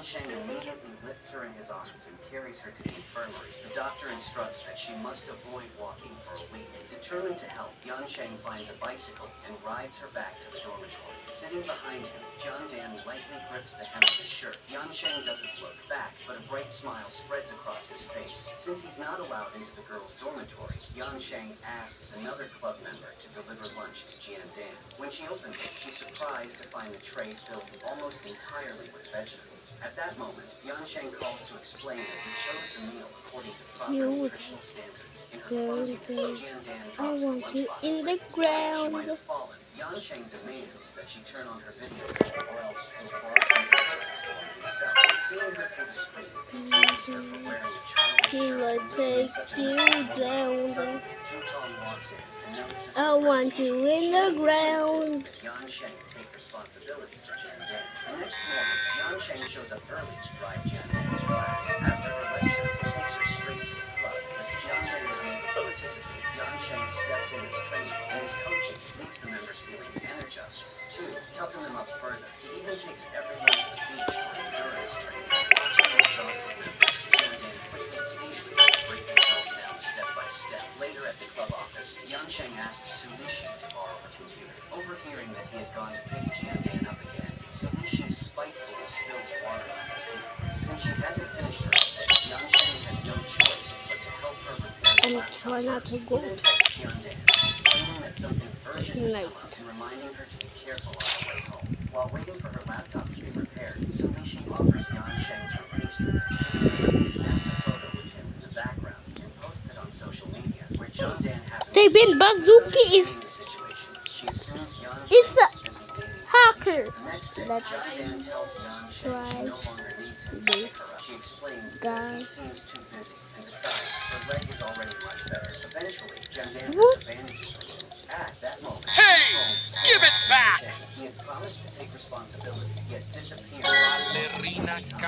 Sheng immediately lifts her in his arms and carries her to the infirmary. The doctor instructs that she must avoid walking for a week. Determined to help, Yan Sheng finds a bicycle and rides her back to the dormitory. Sitting behind him, John Dan lightly grips the hem of his shirt. Yan Sheng doesn't look back, but a bright smile spreads across his face. Since he's not allowed into the girls' dormitory, Yan Sheng asks another club member to deliver lunch to Jian Dan. When she opens it, she's surprised to find the tray filled almost entirely with vegetables. At that moment, Yan Sheng calls to explain that he chose the meal according to proper nutritional standards. In her clumsiness, Jian Dan drops the lunchbox in the she ground. might have fallen. Yan Sheng demands that she turn on her video or else he'll barge into her store himself. Seeing her through the screen, he teases her for wearing a childish He shirt will and living take such a you messy down. moment. Suddenly, Hutong walks in and notices I her want friends. you in the She ground. insists that Yan Sheng take responsibility for Jian Dan. The next morning, Yan Sheng shows up early to drive Jian Dan to class. After her lecture, he takes her straight to the club. With Jian Dan unable to participate, Yan Sheng steps in as trainer, and his coaching leaves the members feeling energized. To toughen them up further, he even takes everyone to the beach for endurance training. Watching the exhausted members, Jian Dan quickly pleads with them to break the girls down step by step. Later at the club office, Yan Sheng asks Su Lixi to borrow her computer. Overhearing that he had gone to pick Jian Dan up again, Su Lixi spitefully spills water on her computer. Since she hasn't finished her essay, Yan Sheng has no choice but to help her repair the And laptop try not to first. go He then texts Jian Dan, explaining that something urgent has tonight. come up and reminding her to be careful on her way home. While waiting for her laptop to be repaired, Su Lixi offers Yan Sheng some pastries. He quickly snaps a photo with him in the background and posts it on social media, where John Dan happens They to been see. Bazooki Misunderstanding is the situation, she assumes Yan is Sheng a is busy dating Su hacker. Lixi. The next day, Let's John Dan tells Yan Sheng she try no longer needs him to this pick her up. She explains that guy. he seems too busy, and besides, her leg is already much better. Eventually, John Dan has What? her bandages removed. At that moment, Hey, Holmes give it calls back! Yan Sheng. He had promised to take responsibility, yet disappeared. Ballerina Jian Dan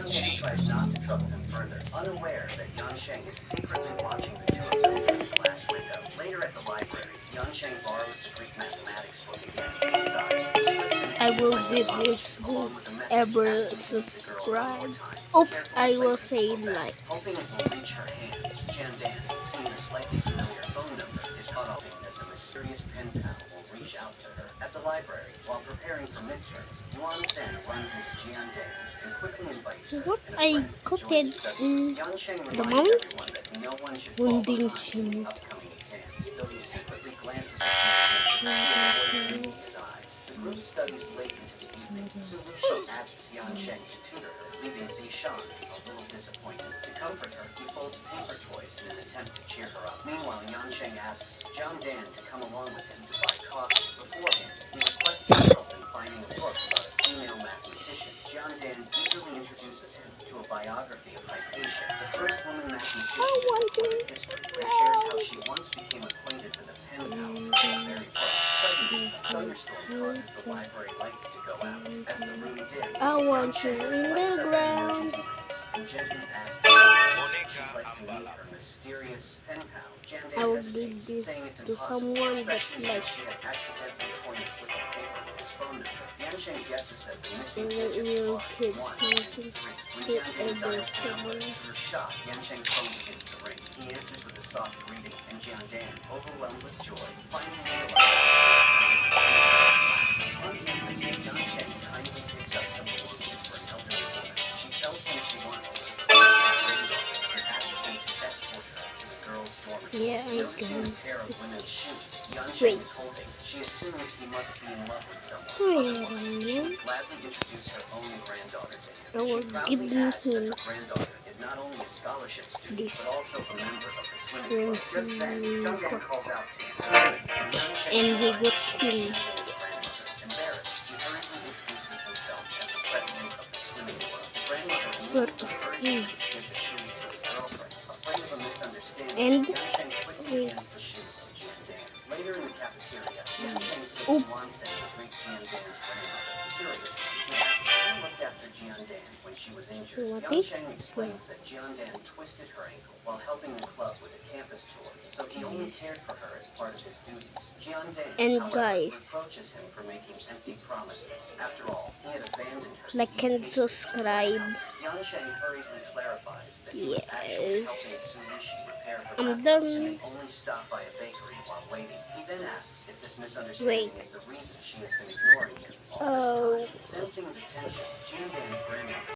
cappuccino. tries not to trouble him further, unaware that Yan Sheng is secretly watching the two of them through the glass window. Later at the library, Yan Sheng borrows the Greek mathematics book again. Inside, he slips in I will a do envelope, this along with a message whoever asking to meet the girl one more subscribe. time. Oops, Carefully I will places the say book back, like. hoping it will reach her hands. Jian Dan, seeing the slightly familiar phone number, is caught off that the mysterious pen pal will reach out to her. At the library, while preparing for midterms, Yuan Sen runs into Jian Dan and quickly invites her What and a I friend to cooked join the study. in Yan Sheng the reminds moment. everyone that no one should fall behind in Conditioned. the upcoming exams, though he secretly glances at Jian Dan, she avoids meeting his eyes. The group studies late into the evening. Su Lixi asks Yan Sheng to tutor her, leaving Zishan a little disappointed. To comfort her, he folds paper toys in an attempt to cheer her up. Meanwhile, Yan Sheng asks John Dan to come along with him to buy coffee. Beforehand, he requests his help in finding a book about a female mathematician. John Dan eagerly introduces him to a biography of Hypatia, the first woman mathematician in recorded history, and shares how she once became acquainted with a pen pal from that very book. Suddenly, a thunderstorm causes the library lights to go out. As the room dims, I Yan want you Sheng in lights the up the ground. emergency lamps and gently asks John if she'd Monica like to meet Ambala. her mysterious pen pal. Jan I Dan will give hesitates, this saying it's to impossible, someone that especially like. since she had accidentally torn a slip of paper with his phone number. Yan Sheng guesses that the missing So digits you are could 1 something and 3. When to Jan Dan dials the number, everything. to her shock, Yan Sheng's phone begins to ring. He answers with a soft greeting, and Jian Dan, overwhelmed with joy, finally realizes she is on campus. Yan Sheng kindly picks up some belongings for an elderly woman. She tells him she wants to surprise her granddaughter and asks him to escort her to the girls' dormitory. Yeah, I Noticing can. a pair of women's shoes Yan Sheng Wait. is holding, she assumes he must be in love with someone. Wait a Otherwise, she would minute. gladly introduce her own granddaughter to him. I will She give proudly him adds that her granddaughter is not only a scholarship student, this. but also a member of the swimming club. Just then, John Dan calls out to him, and Yan Sheng And we realizes got she is him. Jian Dan's grandmother. Embarrassed, he hurriedly introduces himself as the president of the swimming club. The grandmother immediately urges him to give the shoes to his girlfriend. Afraid of a misunderstanding, And Yan Sheng quickly hands the shoes to Jian Dan. Later in the cafeteria, Yan Sheng takes Oops. Yuan Sen to greet Jian Dan's grandmother. Curious, she asks who looked after Jian Dan when when she was injured, Yang Mati? Sheng explains that Jiandan twisted her ankle while helping the club with a campus tour, so he only cared for her as part of his duties. Jiandan, And however, guys, reproaches him for making empty promises. After all, he had abandoned her like to eat and pastry from someone subscribe. else. Yang Sheng hurriedly clarifies that he was actually helping Yes. Su Yishi repair her I'm laptop and done. they only stopped by a bakery while waiting. He then asks if this misunderstanding Wait. is the reason she has been ignoring him all this Oh. time. Sensing the tension, Jiandan's grandmother